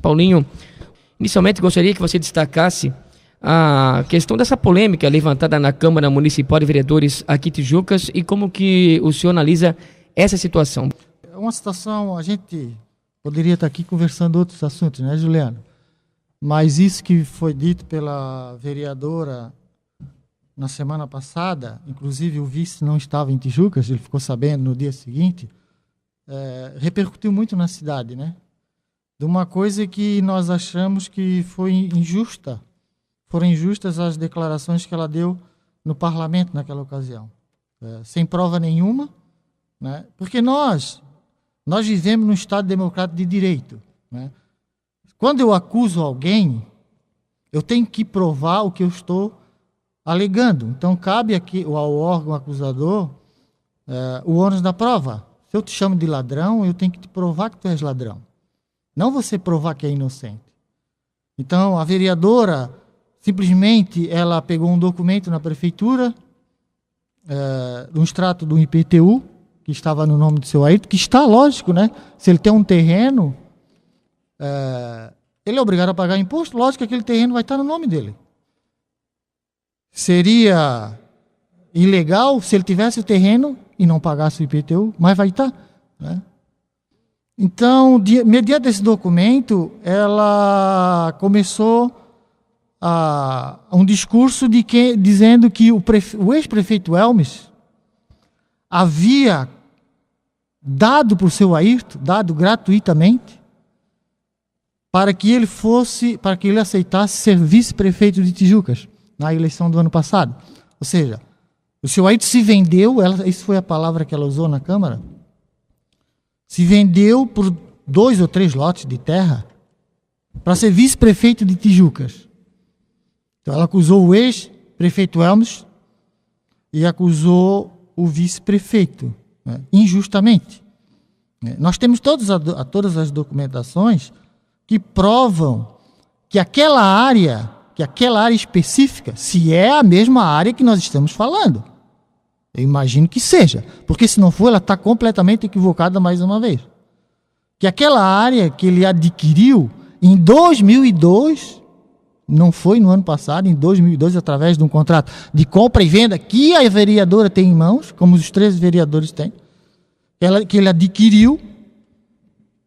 Paulinho, inicialmente gostaria que você destacasse a questão dessa polêmica levantada na Câmara Municipal de Vereadores aqui Tijucas e como que o senhor analisa essa situação. É uma situação, a gente poderia estar aqui conversando outros assuntos, né, Juliano? Mas isso que foi dito pela vereadora na semana passada, inclusive o vice não estava em Tijucas, ele ficou sabendo no dia seguinte, repercutiu muito na cidade, né? De uma coisa que nós achamos que foi injusta. Foram injustas as declarações que ela deu no parlamento naquela ocasião. Sem prova nenhuma, né? Porque nós vivemos num Estado democrático de direito, né? Quando eu acuso alguém, eu tenho que provar o que eu estou alegando. Então, cabe aqui ao órgão acusador o ônus da prova. Se eu te chamo de ladrão, eu tenho que te provar que tu és ladrão. Não você provar que é inocente. Então, a vereadora, simplesmente, ela pegou um documento na prefeitura, um extrato do IPTU, que estava no nome do seu Ayrton, que está lógico, né? Se ele tem um terreno, ele é obrigado a pagar imposto, lógico que aquele terreno vai estar no nome dele. Seria ilegal se ele tivesse o terreno e não pagasse o IPTU, mas vai estar, né? Então, mediante esse documento, ela começou um discurso dizendo que o ex-prefeito Elmes havia dado para o seu Ayrton, dado gratuitamente, para que ele aceitasse ser vice-prefeito de Tijucas na eleição do ano passado. Ou seja, o seu Ayrton se vendeu, isso foi a palavra que ela usou na Câmara, se vendeu por 2 ou 3 lotes de terra para ser vice-prefeito de Tijucas. Então ela acusou o ex-prefeito Elmes e acusou o vice-prefeito, né, injustamente. Nós temos todas as documentações que provam que aquela área específica, se é a mesma área que nós estamos falando. Eu imagino que seja, porque se não for, ela está completamente equivocada mais uma vez. Que aquela área que ele adquiriu em 2002, não foi no ano passado, em 2002, através de um contrato de compra e venda que a vereadora tem em mãos, como os 13 vereadores têm, que ele adquiriu,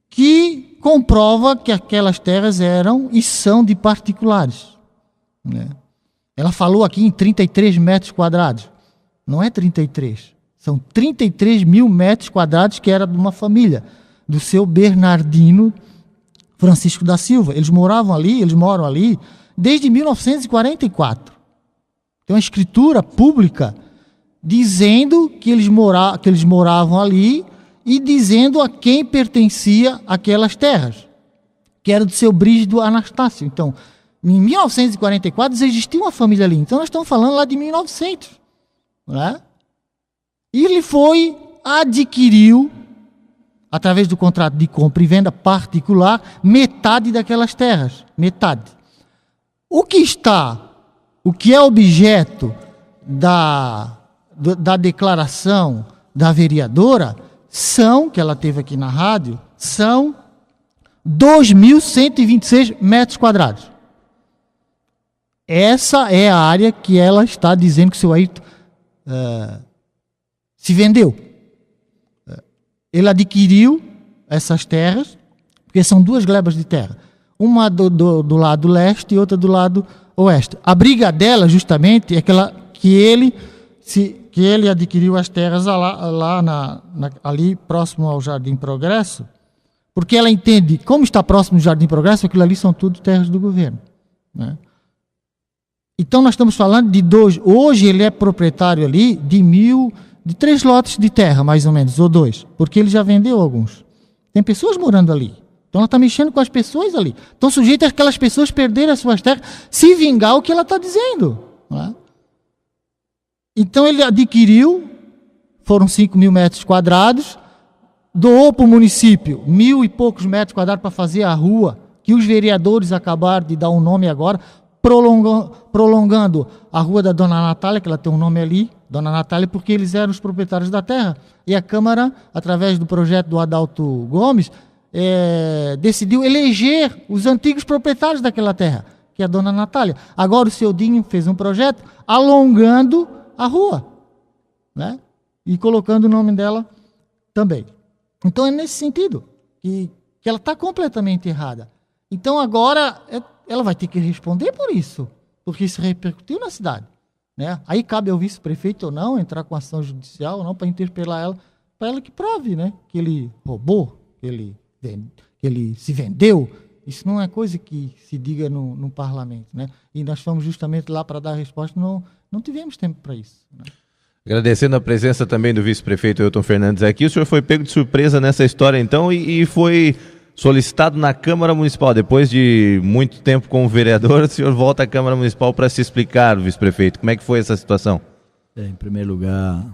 que comprova que aquelas terras eram e são de particulares, né? Ela falou aqui em 33 metros quadrados. Não é 33, são 33 mil metros quadrados que era de uma família, do seu Bernardino Francisco da Silva. Eles moram ali desde 1944. Tem uma escritura pública dizendo que eles moravam ali e dizendo a quem pertencia aquelas terras, que era do seu Brígido Anastácio. Então, em 1944 existia uma família ali. Então, nós estamos falando lá de 1900. Né? E ele adquiriu, através do contrato de compra e venda particular, metade daquelas terras. Metade. O que é objeto da declaração da vereadora que ela teve aqui na rádio, são 2.126 metros quadrados. Essa é a área que ela está dizendo que o seu Ayrton se vendeu. Ele adquiriu essas terras, porque são 2 glebas de terra, uma do lado leste e outra do lado oeste. A briga dela, justamente, é que ele adquiriu as terras ali próximo ao Jardim Progresso, porque ela entende, como está próximo do Jardim Progresso, aquilo ali são tudo terras do governo, né? Então, nós estamos falando de 2. Hoje, ele é proprietário ali de 3 lotes de terra, mais ou menos, ou 2, porque ele já vendeu alguns. Tem pessoas morando ali. Então, ela está mexendo com as pessoas ali. Então, sujeita aquelas pessoas perderem as suas terras, se vingar o que ela está dizendo, né? Então, ele adquiriu, foram 5 mil metros quadrados, doou para o município 1.000 e poucos metros quadrados para fazer a rua, que os vereadores acabaram de dar um nome agora, prolongando a rua da Dona Natália, que ela tem um nome ali, Dona Natália, porque eles eram os proprietários da terra. E a Câmara, através do projeto do Adalto Gomes, decidiu eleger os antigos proprietários daquela terra, que é a dona Natália. Agora o seu Dinho fez um projeto alongando a rua, né? E colocando o nome dela também. Então é nesse sentido que ela está completamente errada. Então agora ela vai ter que responder por isso, porque isso repercutiu na cidade, né? Aí cabe ao vice-prefeito ou não entrar com ação judicial ou não para interpelar ela, para ela que prove, né? Que ele roubou, que ele se vendeu. Isso não é coisa que se diga no parlamento, né? E nós fomos justamente lá para dar a resposta, não tivemos tempo para isso, né? Agradecendo a presença também do vice-prefeito Elton Fernandes aqui, o senhor foi pego de surpresa nessa história então e foi solicitado na Câmara Municipal, depois de muito tempo como vereador, o senhor volta à Câmara Municipal para se explicar, vice-prefeito, como é que foi essa situação? Em primeiro lugar,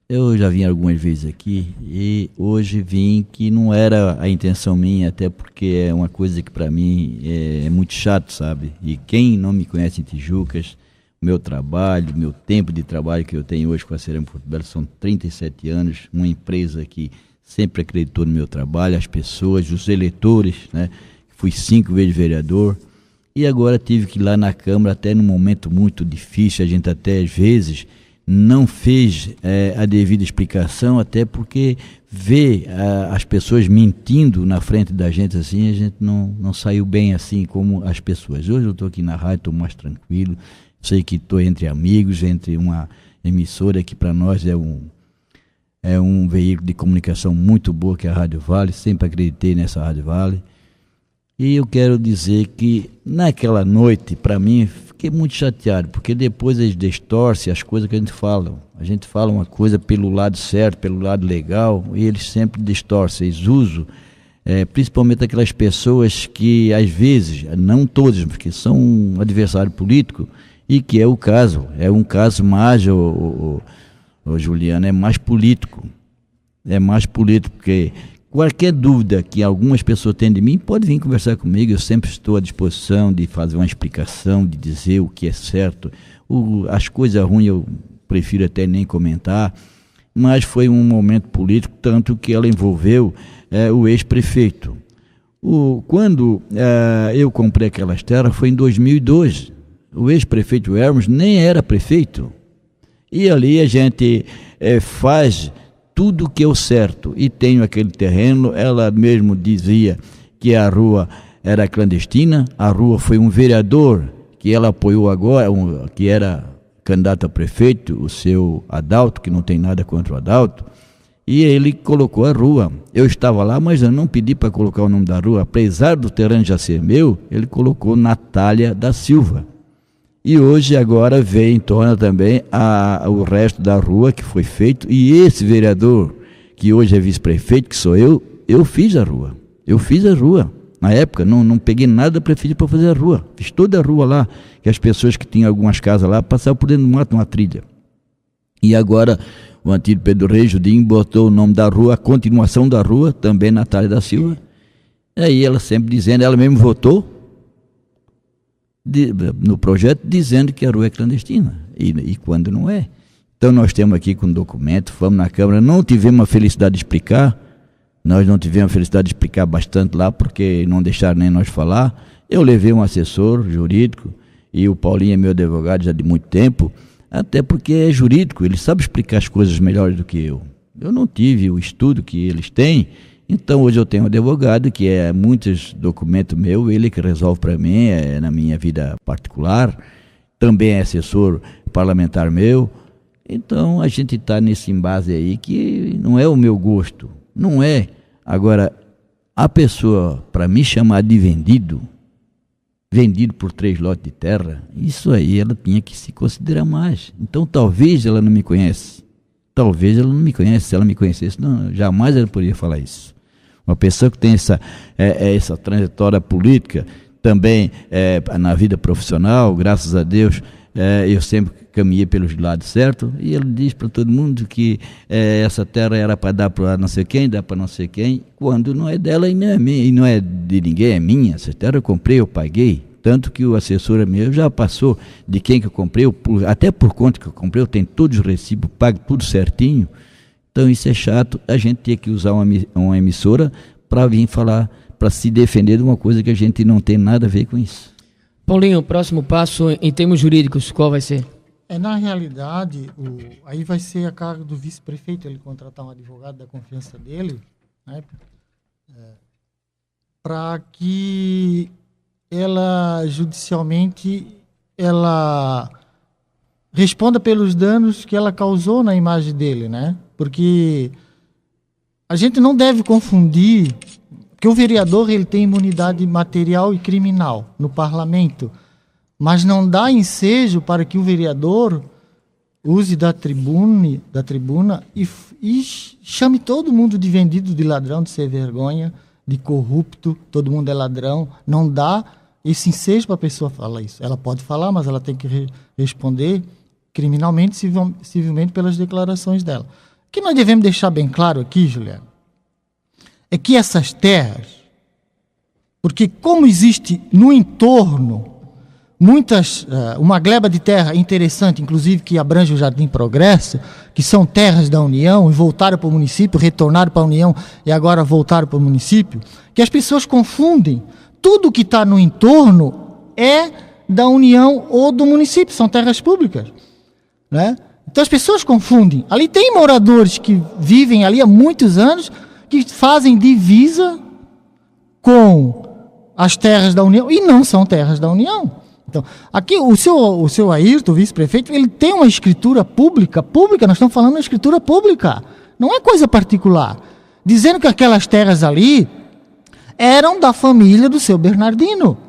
eu já vim algumas vezes aqui e hoje vim que não era a intenção minha, até porque é uma coisa que para mim é muito chato, sabe? E quem não me conhece em Tijucas, meu trabalho, meu tempo de trabalho que eu tenho hoje com a Cerâmica Porto Belo são 37 anos, uma empresa que sempre acreditou no meu trabalho, as pessoas, os eleitores, né? Fui 5 vezes vereador e agora tive que ir lá na Câmara, até num momento muito difícil, a gente até às vezes não fez a devida explicação, até porque ver as pessoas mentindo na frente da gente assim, a gente não saiu bem assim como as pessoas. Hoje eu estou aqui na rádio, estou mais tranquilo, sei que estou entre amigos, entre uma emissora que para nós é um veículo de comunicação muito boa, que é a Rádio Vale, sempre acreditei nessa Rádio Vale. E eu quero dizer que naquela noite, para mim, fiquei muito chateado, porque depois eles distorcem as coisas que a gente fala. A gente fala uma coisa pelo lado certo, pelo lado legal, e eles sempre distorcem, eles usam, principalmente aquelas pessoas que às vezes, não todas, porque são um adversário político, e que é um caso mais, Juliano, é mais político, porque qualquer dúvida que algumas pessoas têm de mim, pode vir conversar comigo, eu sempre estou à disposição de fazer uma explicação, de dizer o que é certo. As coisas ruins eu prefiro até nem comentar, mas foi um momento político, tanto que ela envolveu o ex-prefeito. Quando eu comprei aquelas terras foi em 2002, o ex-prefeito Hermes nem era prefeito, e ali a gente faz tudo que é o certo, e tenho aquele terreno. Ela mesmo dizia que a rua era clandestina, a rua foi um vereador que ela apoiou agora, que era candidato a prefeito, o seu Adalto, que não tem nada contra o Adalto, e ele colocou a rua. Eu estava lá, mas eu não pedi para colocar o nome da rua, apesar do terreno já ser meu, ele colocou Natália da Silva. E hoje agora vem em torno também o resto da rua que foi feito, e esse vereador, que hoje é vice-prefeito, que sou eu fiz a rua. Na época não peguei nada da prefeitura para fazer a rua, fiz toda a rua lá, que as pessoas que tinham algumas casas lá passavam por dentro do mato, uma trilha. E agora o antigo Pedro Reis Judinho botou o nome da rua, a continuação da rua, também Natália da Silva. E aí ela sempre dizendo, ela mesmo votou no projeto dizendo que a rua é clandestina, e quando não é. Então nós temos aqui com documento, fomos na Câmara, não tivemos a felicidade de explicar, bastante lá, porque não deixaram nem nós falar. Eu levei um assessor jurídico, e o Paulinho é meu advogado já de muito tempo, até porque é jurídico, ele sabe explicar as coisas melhores do que eu. Eu não tive o estudo que eles têm. Então hoje eu tenho um advogado que muitos documentos meus, ele que resolve para mim, na minha vida particular, também é assessor parlamentar meu. Então a gente está nesse embase aí que não é o meu gosto, não é. Agora, a pessoa, para me chamar de vendido por 3 lotes de terra, isso aí ela tinha que se considerar mais. Então talvez ela não me conhece, se ela me conhecesse, não, jamais ela poderia falar isso. Uma pessoa que tem essa trajetória política, também na vida profissional, graças a Deus, eu sempre caminhei pelos lados certos, e ele diz para todo mundo que essa terra era para dar para não sei quem, dar para não sei quem, quando não é dela e não é minha, e não é de ninguém, é minha. Essa terra eu comprei, eu paguei, tanto que o assessor meu já passou de quem que eu comprei, até por conta que eu comprei, eu tenho todos os recibos, pago tudo certinho. Então isso é chato, a gente tinha que usar uma emissora para vir falar, para se defender de uma coisa que a gente não tem nada a ver com isso. Paulinho, o próximo passo em termos jurídicos, qual vai ser? Na realidade, aí vai ser a cargo do vice-prefeito ele contratar um advogado da confiança dele, né, para que ela judicialmente ela responda pelos danos que ela causou na imagem dele, né? Porque a gente não deve confundir que o vereador ele tem imunidade material e criminal no parlamento, mas não dá ensejo para que o vereador use da tribuna e chame todo mundo de vendido, de ladrão, de sem vergonha, de corrupto, todo mundo é ladrão. Não dá esse ensejo para a pessoa falar isso. Ela pode falar, mas ela tem que responder criminalmente, civilmente, pelas declarações dela. O que nós devemos deixar bem claro aqui, Juliano, é que essas terras, porque como existe no entorno uma gleba de terra interessante, inclusive que abrange o Jardim Progresso, que são terras da União e voltaram para o município, retornaram para a União e agora voltaram para o município, que as pessoas confundem. Tudo que está no entorno é da União ou do município, são terras públicas, né? Então as pessoas confundem. Ali tem moradores que vivem ali há muitos anos, que fazem divisa com as terras da União e não são terras da União. Então, aqui o seu Ayrton, o vice-prefeito, ele tem uma escritura pública, nós estamos falando de uma escritura pública, não é coisa particular, dizendo que aquelas terras ali eram da família do seu Bernardino,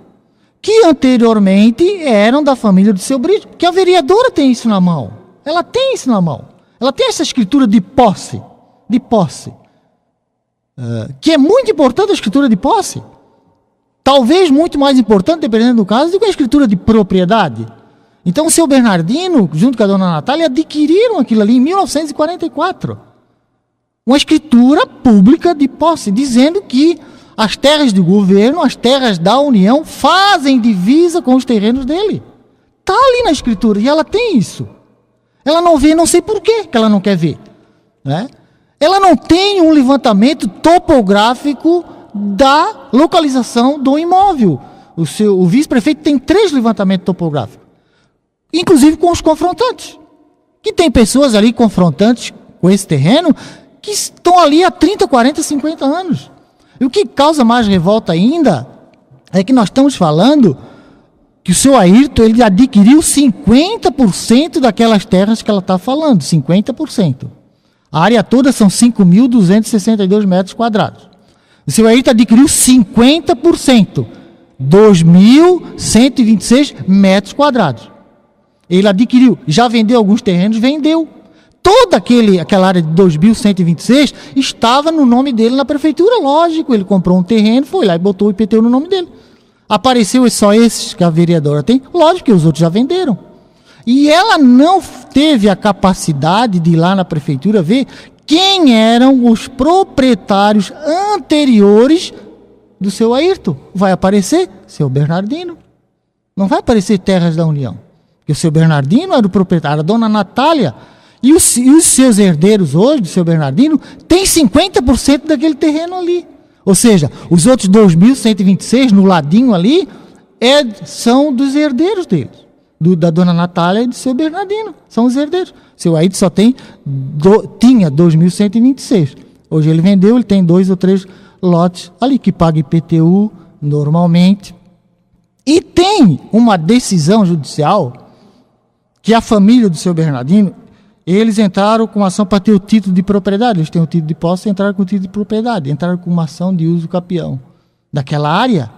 que anteriormente eram da família do seu Brito, que a vereadora tem isso na mão, ela tem isso na mão, ela tem essa escritura de posse, que é muito importante a escritura de posse. Talvez muito mais importante, dependendo do caso, do que a escritura de propriedade. Então o seu Bernardino, junto com a dona Natália, adquiriram aquilo ali em 1944. Uma escritura pública de posse, dizendo que as terras do governo, as terras da União, fazem divisa com os terrenos dele. Está ali na escritura, e ela tem isso. Ela não vê, não sei por que ela não quer ver, né? Ela não tem um levantamento topográfico da localização do imóvel. O vice-prefeito tem 3 levantamentos topográficos, inclusive com os confrontantes, que tem pessoas ali confrontantes com esse terreno que estão ali há 30, 40, 50 anos. E o que causa mais revolta ainda é que nós estamos falando que o seu Ayrton ele adquiriu 50% daquelas terras que ela está falando, 50%. A área toda são 5.262 metros quadrados. O seu Ayrton adquiriu 50%, 2.126 metros quadrados. Ele adquiriu, já vendeu alguns terrenos, vendeu. Toda aquela área de 2.126 estava no nome dele na prefeitura, lógico. Ele comprou um terreno, foi lá e botou o IPTU no nome dele. Apareceu só esses que a vereadora tem? Lógico que os outros já venderam. E ela não teve a capacidade de ir lá na prefeitura ver quem eram os proprietários anteriores do seu Ayrton. Vai aparecer seu Bernardino. Não vai aparecer terras da União. Porque o seu Bernardino era o proprietário, a dona Natália. E os seus herdeiros hoje, do seu Bernardino, tem 50% daquele terreno ali. Ou seja, os outros 2.126 no ladinho ali são dos herdeiros deles. Da dona Natália e do seu Bernardino. São os herdeiros. Seu Ayrton só tinha 2.126. Hoje ele vendeu, ele tem 2 ou 3 lotes ali que paga IPTU normalmente. E tem uma decisão judicial que a família do seu Bernardino, eles entraram com ação para ter o título de propriedade. Eles têm o título de posse e entraram com o título de propriedade. Entraram com uma ação de uso capião daquela área.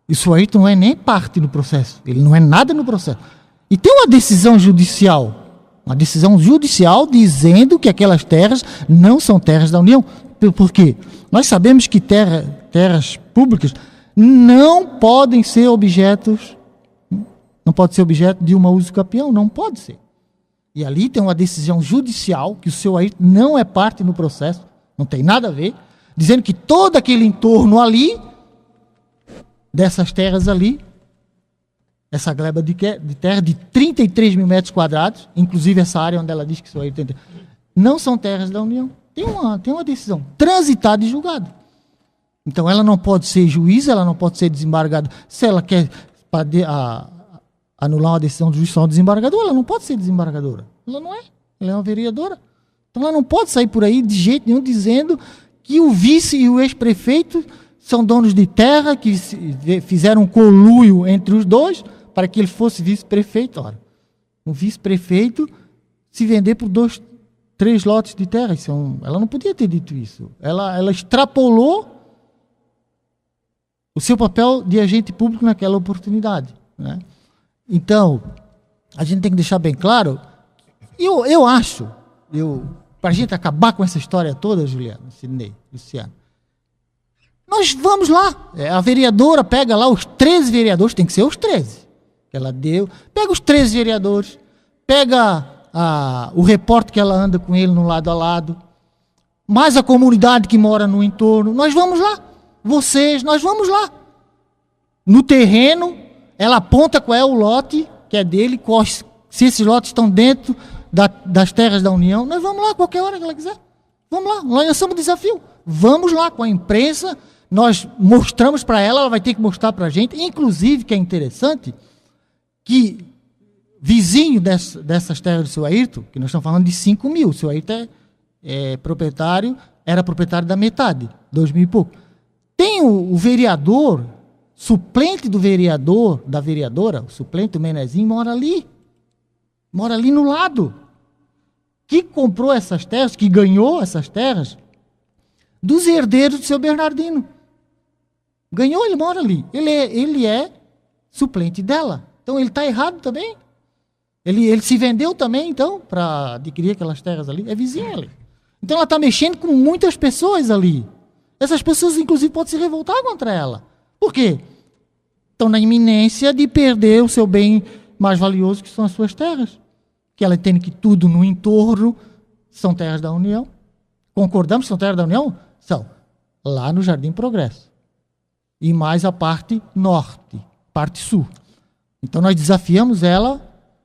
Isso aí não é nem parte do processo. Ele não é nada no processo. E tem uma decisão judicial dizendo que aquelas terras não são terras da União. Por quê? Nós sabemos que terras públicas não podem ser objeto de uma uso capião. Não pode ser. E ali tem uma decisão judicial, que o seu Ayrton não é parte no processo, não tem nada a ver, dizendo que todo aquele entorno ali, dessas terras ali, essa gleba de terra de 33 mil metros quadrados, inclusive essa área onde ela diz que o seu Ayrton não são terras da União. Tem uma decisão transitada e julgada. Então ela não pode ser juiz, ela não pode ser desembargadora. Se ela quer anular uma decisão do juiz só desembargador, ela não pode ser desembargadora. Ela não é. Ela é uma vereadora. Então ela não pode sair por aí de jeito nenhum dizendo que o vice e o ex-prefeito são donos de terra, que fizeram um conluio entre os dois para que ele fosse vice-prefeito. Ora, um vice-prefeito se vender por 2, 3 lotes de terra. Ela não podia ter dito isso. Ela extrapolou o seu papel de agente público naquela oportunidade, né? Então, a gente tem que deixar bem claro, eu acho, para a gente acabar com essa história toda, Juliano, Sidney, Luciano, nós vamos lá, a vereadora pega lá os 13 vereadores, tem que ser os 13, que ela deu, pega os 13 vereadores, pega o repórter que ela anda com ele no lado a lado, mais a comunidade que mora no entorno, nós vamos lá, nós vamos lá, no terreno, ela aponta qual é o lote que é dele, se esses lotes estão dentro das terras da União, nós vamos lá qualquer hora que ela quiser. Vamos lá, nós lançamos o desafio. Vamos lá com a imprensa, nós mostramos para ela vai ter que mostrar para a gente, inclusive, que é interessante, que vizinho dessas terras do seu Ayrton, que nós estamos falando de 5 mil, o seu Ayrton era proprietário da metade, 2 mil e pouco. Tem o vereador, suplente do vereador, da vereadora, o suplente, o Menezinho, mora ali no lado, que comprou essas terras, que ganhou essas terras, dos herdeiros do seu Bernardino. Ganhou, ele mora ali. Ele é suplente dela. Então ele está errado também. Ele se vendeu também, então, para adquirir aquelas terras ali. É vizinho ali. Então ela está mexendo com muitas pessoas ali. Essas pessoas, inclusive, podem se revoltar contra ela. Por quê? Estão na iminência de perder o seu bem mais valioso, que são as suas terras. Que ela entende que tudo no entorno são terras da União. Concordamos que são terras da União? São. Lá no Jardim Progresso. E mais a parte norte, parte sul. Então nós desafiamos ela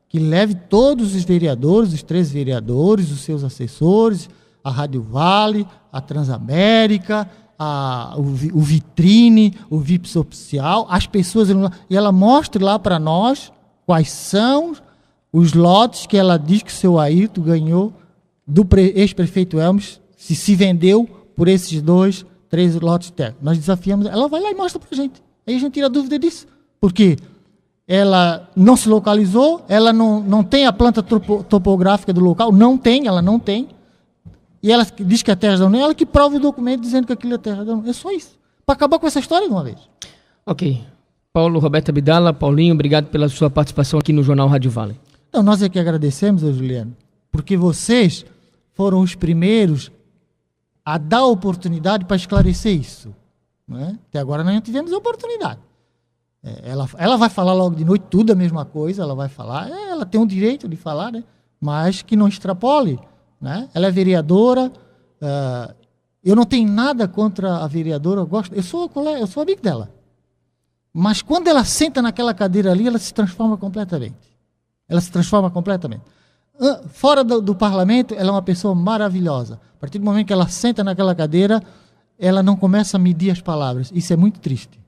que leve todos os vereadores, os 3 vereadores, os seus assessores, a Rádio Vale, a Transamérica, o Vitrine, o VIPS Oficial, as pessoas, e ela mostre lá para nós quais são os lotes que ela diz que o seu Ayrton ganhou do ex-prefeito Elmes, se vendeu por esses 2, 3 lotes de terra. Nós desafiamos, ela vai lá e mostra para a gente. Aí a gente tira dúvida disso. Porque ela não se localizou, ela não tem a planta topográfica do local, ela não tem. E ela diz que é terra da União, ela que prova o documento dizendo que aquilo é terra da União. É só isso. Para acabar com essa história de uma vez. Ok. Paulo Roberto Abdala, Paulinho, obrigado pela sua participação aqui no Jornal Rádio Vale. Então, nós é que agradecemos, Juliano, porque vocês foram os primeiros a dar oportunidade para esclarecer isso. Não é? Até agora nós não tivemos oportunidade. Ela vai falar logo de noite tudo a mesma coisa, ela vai falar, ela tem o direito de falar, né? Mas que não extrapole. Né? Ela é vereadora, eu não tenho nada contra a vereadora, eu sou amigo dela. Mas quando ela senta naquela cadeira ali, ela se transforma completamente. Fora do parlamento, ela é uma pessoa maravilhosa. A partir do momento que ela senta naquela cadeira, ela não começa a medir as palavras. Isso é muito triste.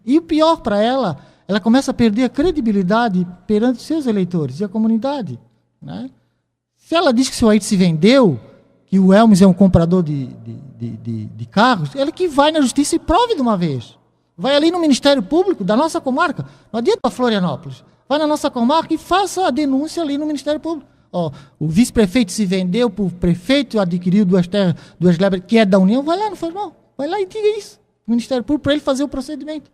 E o pior para ela, ela começa a perder a credibilidade perante os seus eleitores e a comunidade. Né? Se ela diz que o seu Ayrton se vendeu, que o Elmes é um comprador de carros, ela que vai na justiça e prove de uma vez. Vai ali no Ministério Público da nossa comarca, não adianta para Florianópolis. Vai na nossa comarca e faça a denúncia ali no Ministério Público. O vice-prefeito se vendeu para o prefeito, adquiriu 2 terras, 2 lebres, que é da União, vai lá, não faz mal. Vai lá e diga isso no Ministério Público para ele fazer o procedimento.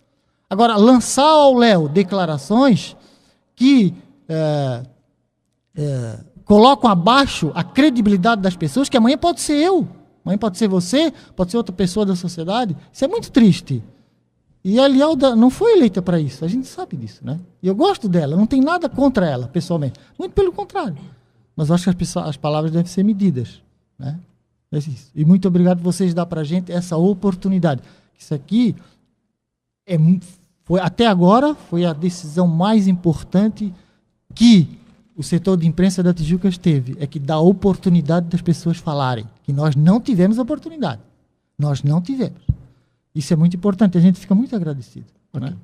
Agora, lançar ao Léo declarações que colocam abaixo a credibilidade das pessoas, que amanhã pode ser eu, amanhã pode ser você, pode ser outra pessoa da sociedade. Isso é muito triste. E a Lialda não foi eleita para isso, a gente sabe disso, né? E eu gosto dela, não tem nada contra ela, pessoalmente. Muito pelo contrário. Mas eu acho que as palavras devem ser medidas, né? É isso. E muito obrigado por vocês dar para a gente essa oportunidade. Isso aqui, até agora, foi a decisão mais importante que o setor de imprensa da Tijucas teve, é que dá oportunidade das pessoas falarem, que nós não tivemos oportunidade. Nós não tivemos. Isso é muito importante, a gente fica muito agradecido. Ok. Né?